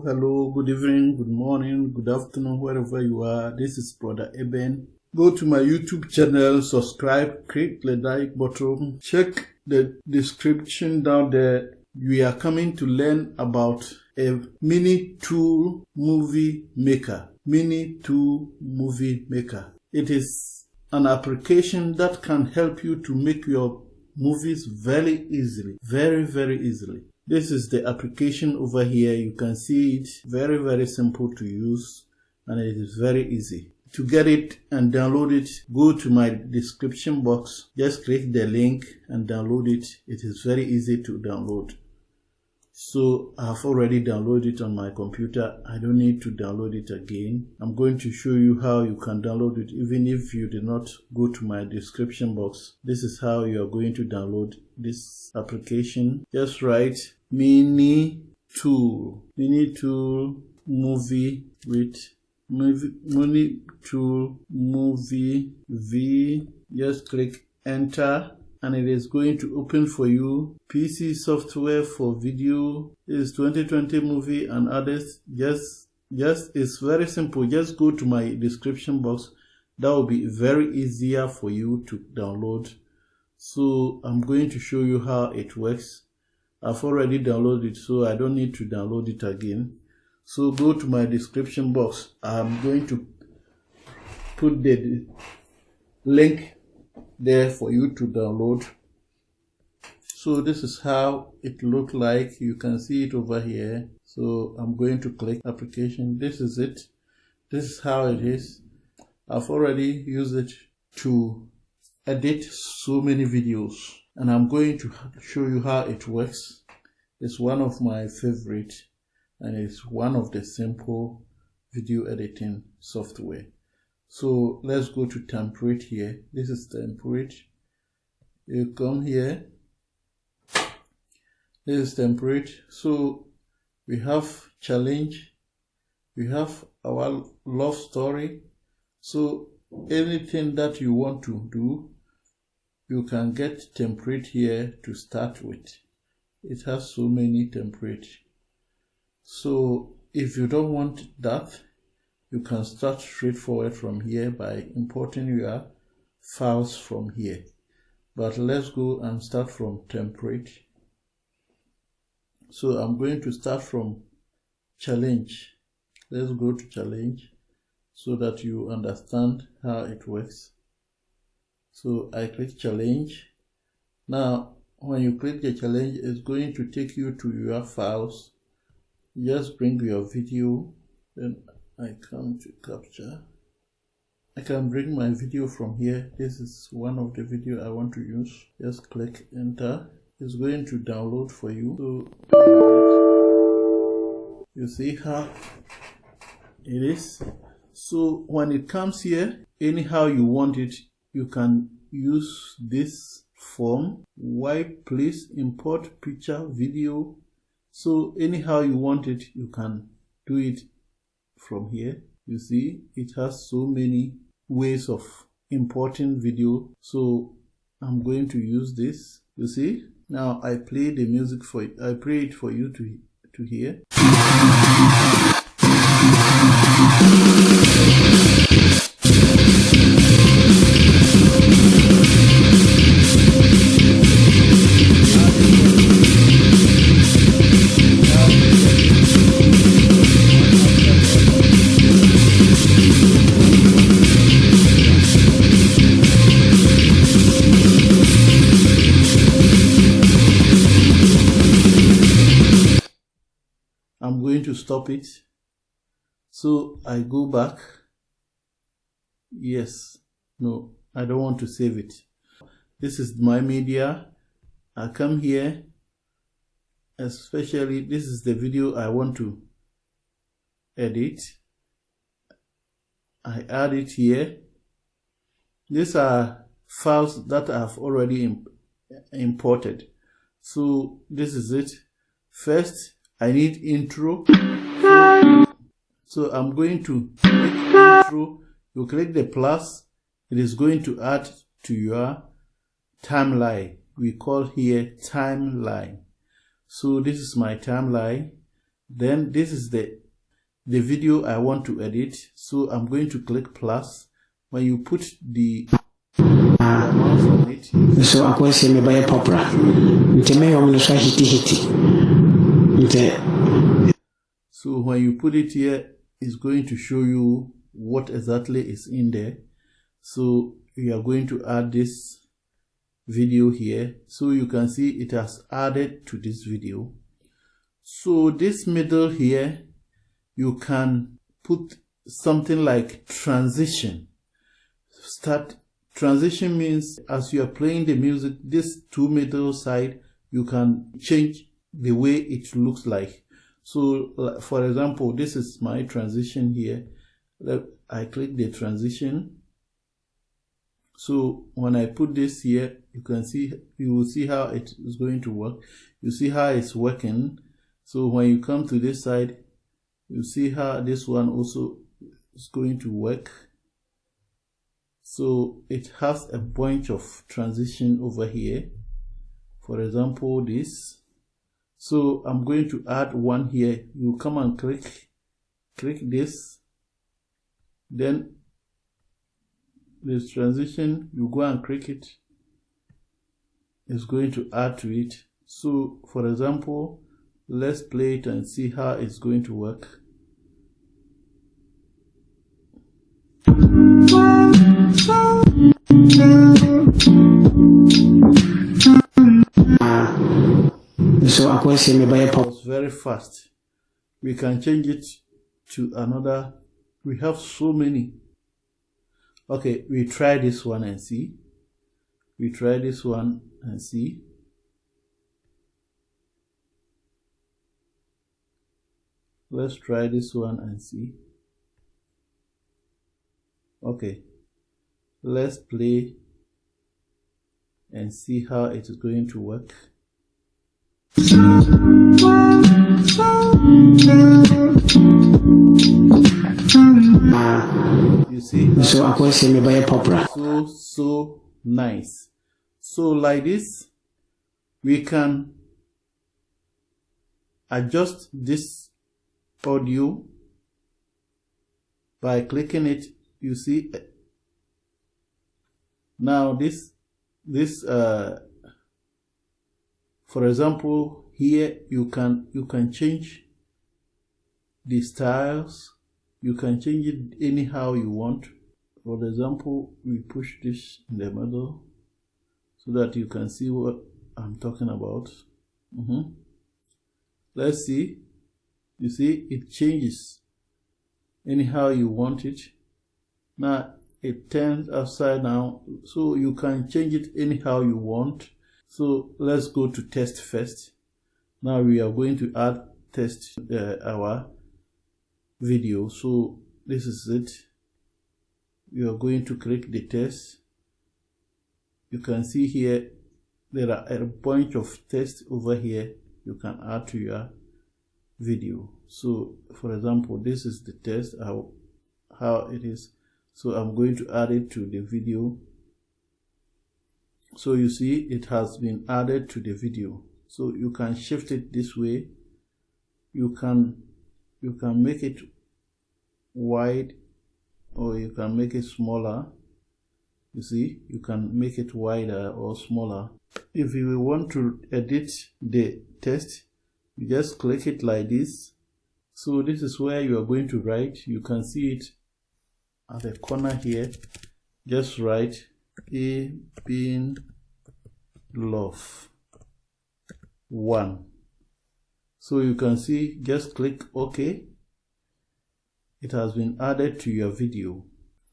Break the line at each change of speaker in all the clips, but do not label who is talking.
Hello, good evening, good morning, good afternoon, wherever you are. This is Brother Eben. Go to my YouTube channel, subscribe, click the like button, check the description down there. We are coming to learn about a Minitool movie maker. Minitool movie maker. It is an application that can help you to make your movies very easily, very easily. This is the application over here. You can see it. Very simple to use, and it is very easy. To get it and download it, go to my description box. Just click the link and download it. It is very easy to download. So I've already downloaded it on my computer. I don't need to download it again. I'm going to show you how you can download it even if you did not go to my description box. This is how you are going to download this application. Just write Minitool movie with Minitool movie v. Just click enter, and it is going to open for you. PC software for video is 2020 movie and others. Just it's very simple. Just go to my description box. That will be very easier for you to download. So I'm going to show you how it works. I've already downloaded it, so I don't need to download it again. So go to my description box. I'm going to put the link there for you to download. So this is how it looks like. You can see it over here. So I'm going to click application. This is it. This is how it is. I've already used it to edit so many videos, and I'm going to show you how it works. It's one of my favorite, and it's one of the simple video editing software. So let's go to template here. This is template. You come here. This is template. So we have challenge. We have our love story. So anything that you want to do, you can get template here to start with. It has so many templates. So if you don't want that, you can start straightforward from here by importing your files from here. But let's go and start from template. So I'm going to start from challenge. Let's go to challenge so that you understand how it works. So I click challenge. Now when you click the challenge, it's going to take you to your files. Just bring your video. Then I come to capture. I can bring my video from here. This is one of the video I want to use. Just click enter. It's going to download for you. So you see how it is. So when it comes here, anyhow you want it, you can use this form. Why please import picture video. So anyhow you want it, you can do it from here. You see it has so many ways of importing video. So I'm going to use this. You see, now I play the music for it. I play it for you to hear. I'm going to stop it. So I go back. Yes. No, I don't want to save it. This is my media. I come here. Especially this is the video I want to edit. I add it here. These are files that I've already imported. So this is it. First, I need intro. So I'm going to click intro. You click the plus. It is going to add to your timeline. We call here timeline. So this is my timeline. Then this is the video I want to edit. So I'm going to click plus. When you put the mouse on it,
so I say me buy popra.
So when you put it here, it's going to show you what exactly is in there. So we are going to add this video here. So you can see it has added to this video. So this middle here, you can put something like transition. Transition means as you are playing the music, this two middle side, you can change the way it looks like. So for example, this is my transition here. I click the transition. So when I put this here, you will see how it is going to work. You see how it's working. So when you come to this side, you see how this one also is going to work. So it has a bunch of transition over here. For example, this. So I'm going to add one here. You come and click this. Then this transition, you go and click it. It's going to add to it. So for example, let's play it and see how it's going to work.
So I can say me buy pop.
It's very fast. We can change it to another. We have so many. Okay, we try this one and see. We try this one and see. Let's try this one and see. Okay, let's play and see how it is going to work. You see,
so I can say me buy a popra.
So nice. So like this, we can adjust this audio by clicking it. You see now this for example, here you can change the styles. You can change it anyhow you want. For example, we push this in the middle so that you can see what I'm talking about. Let's see. You see, it changes anyhow you want it. Now it turns upside down, so you can change it anyhow you want. So let's go to test first. Now we are going to add test our video. So this is it. You are going to click the test. You can see here there are a bunch of tests over here you can add to your video. So for example, this is the test, how it is. So I'm going to add it to the video. So you see it has been added to the video. So you can shift it this way. You can make it wide or you can make it smaller. You see, you can make it wider or smaller. If you want to edit the text, you just click it like this. So this is where you are going to write. You can see it at the corner here. Just write A being love 1. So you can see, just click OK. It has been added to your video.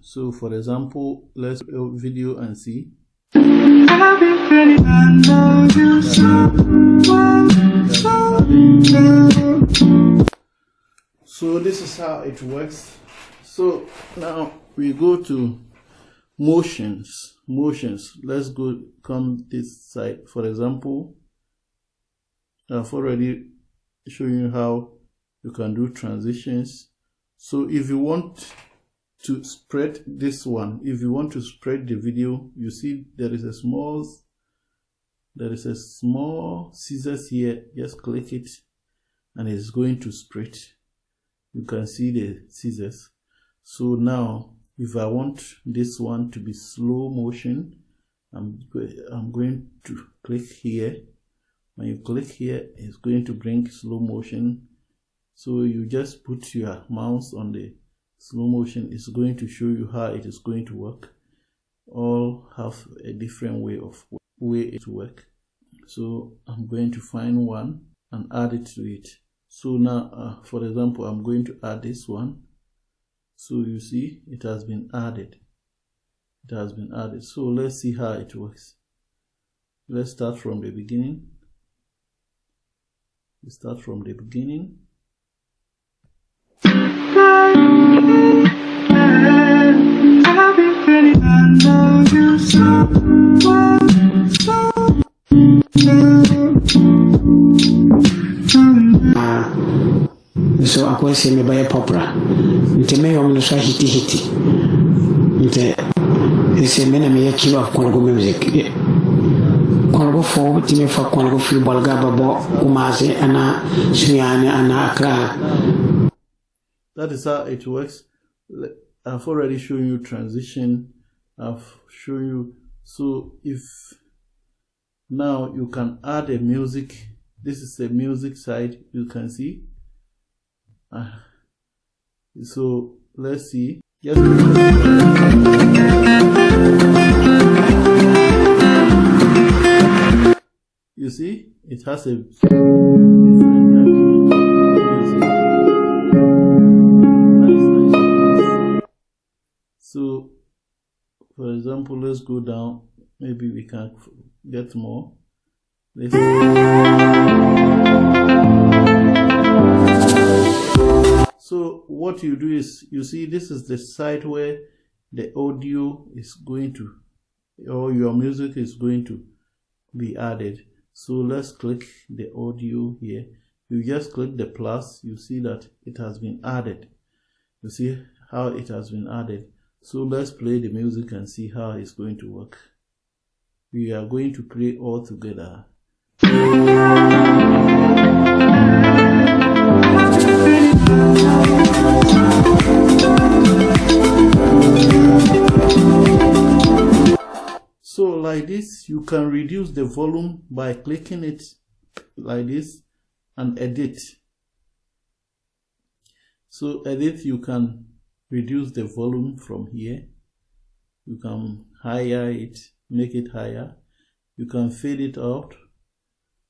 So for example, let's video and see. So this is how it works. So now we go to motions. Let's come this side. For example, I've already shown you how you can do transitions. So if you want to spread this one, if you want to spread the video, you see there is a small scissors here. Just click it and it's going to split. You can see the scissors. So now if I want this one to be slow motion, I'm going to click here. When you click here, it's going to bring slow motion. So you just put your mouse on the slow motion. It's going to show you how it is going to work. All have a different way it work. So I'm going to find one and add it to it. So now for example, I'm going to add this one. So you see it has been added. It has been added. So let's see how it works. Let's start from the beginning. We start from the beginning.
So I say me buy a popra. Nte me yom no so hiti. Nte say me na me kill of Congo music. Congo for time for Congo free bolga babo Kumasi ana Sunyani ana Accra.
That is how it works. I've already shown you transition. I've shown you. So if now you can add a music. This is a music side. You can see. So let's see. Yes. You see, it has a nice. So, for example, let's go down. Maybe we can get more. So what you do is, you see, this is the side where the audio is going to, or your music is going to be added. So let's click the audio here. You just click the plus, you see that it has been added. You see how it has been added. So let's play the music and see how it's going to work. We are going to play all together. So like this, you can reduce the volume by clicking it like this and edit. So edit, you can reduce the volume from here. You can higher it, make it higher. You can fade it out,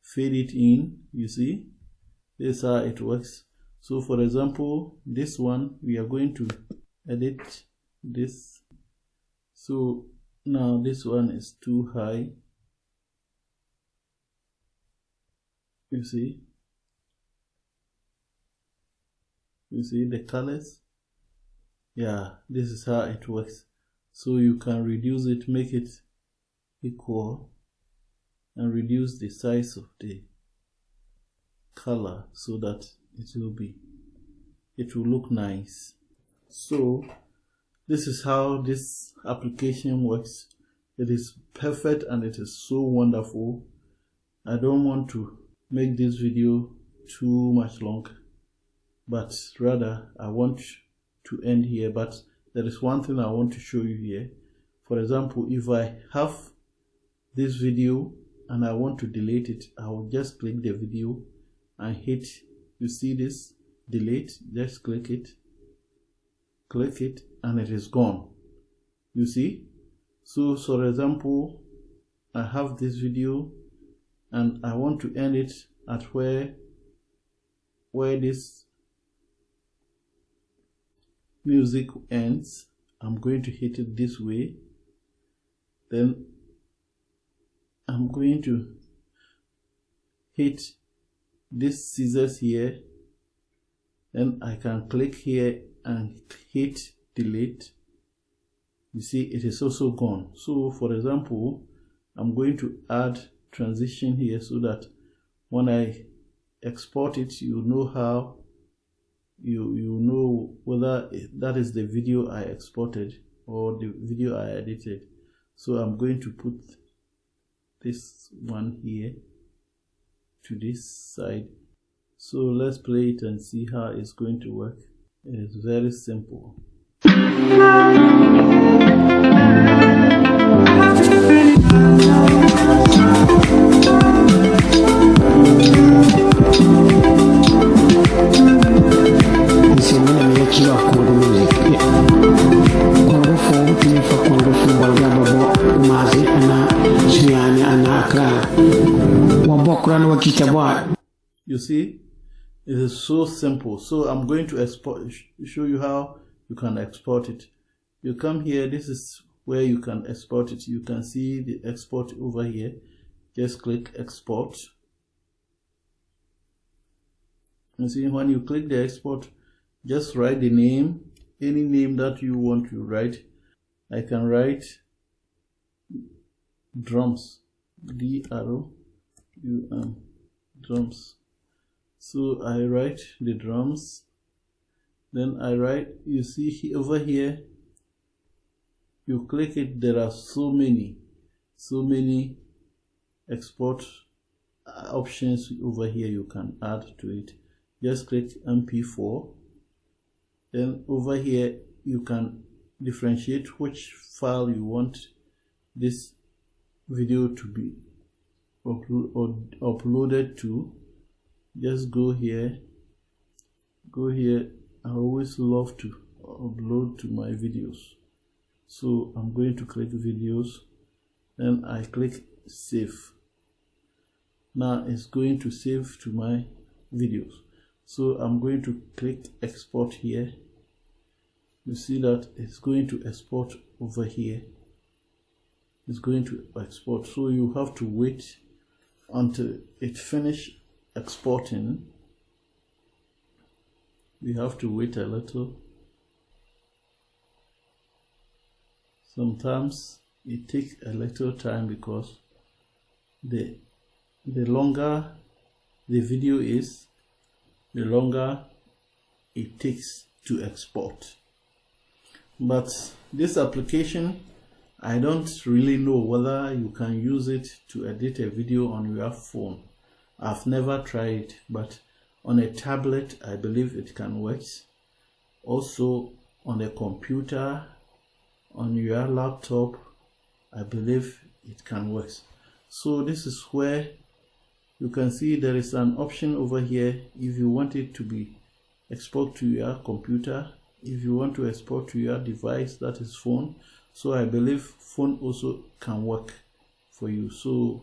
fade it in. You see, this is how it works. So for example, this one, we are going to edit this. So now this one is too high. You see the colors. Yeah, this is how it works. So you can reduce it, make it equal, and reduce the size of the color so that it will look nice. So this is how this application works. It is perfect and it is so wonderful. I don't want to make this video too much long, but rather I want to end here. But there is one thing I want to show you here. For example, if I have this video and I want to delete it, I will just click the video and hit, you see this, delete, just click it, and it is gone. You see? So for example, I have this video and I want to end it at where this music ends. I'm going to hit it this way. Then I'm going to hit this scissors here. Then I can click here and hit delete. You see, it is also gone. So for example, I'm going to add transition here so that when I export it, you know how you know whether that is the video I exported or the video I edited. So I'm going to put this one here to this side. So let's play it and see how it's going to work. It is very simple. You see, it is so simple. So I'm going to show you how you can export it. You come here, this is where you can export it. You can see the export over here. Just click export. You see, when you click the export, just write the name, any name that you want to write. I can write drums, D-R-O-U-M, drums. So I write the drums, then I write, you see over here, you click it, there are so many export options over here you can add to it. Just click MP4, then over here you can differentiate which file you want this video to be uploaded to. Just go here. I always love to upload to my videos, so I'm going to click videos, then I click save. Now it's going to save to my videos, so I'm going to click export here. You see that it's going to export over here. It's going to export, so you have to wait until it finishes exporting. We have to wait a little. Sometimes it takes a little time because the longer the video is, the longer it takes to export. But this application, I don't really know whether you can use it to edit a video on your phone. I've never tried it, but on a tablet I believe it can work. Also on a computer, on your laptop, I believe it can work. So this is where you can see there is an option over here if you want it to be export to your computer, if you want to export to your device, that is phone. So I believe phone also can work for you, so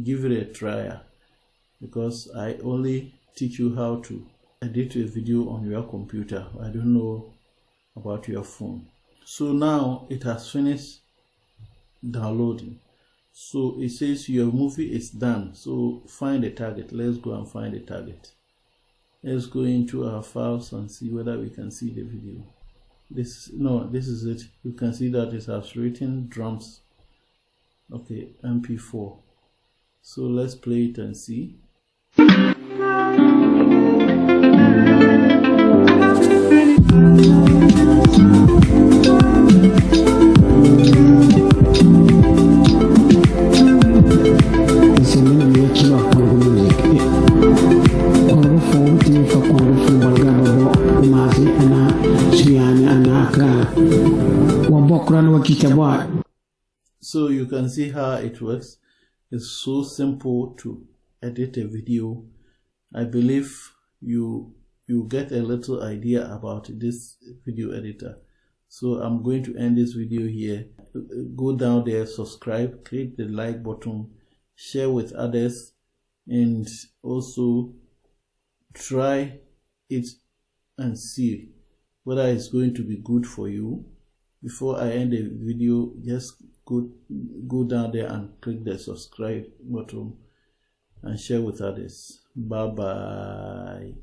give it a try, because I only teach you how to edit a video on your computer. I don't know about your phone. So now it has finished downloading. So it says your movie is done. So find a target. Let's go and find a target. Let's go into our files and see whether we can see the video. This is it. You can see that it has written drums. Okay, MP4. So let's play it and see. So you can see how it works. It's so simple to edit a video. I believe you get a little idea about this video editor. So I'm going to end this video here. Go down there, subscribe, click the like button, share with others, and also try it and see whether it's going to be good for you. Before I end the video, just go down there and click the subscribe button and share with others. Bye bye.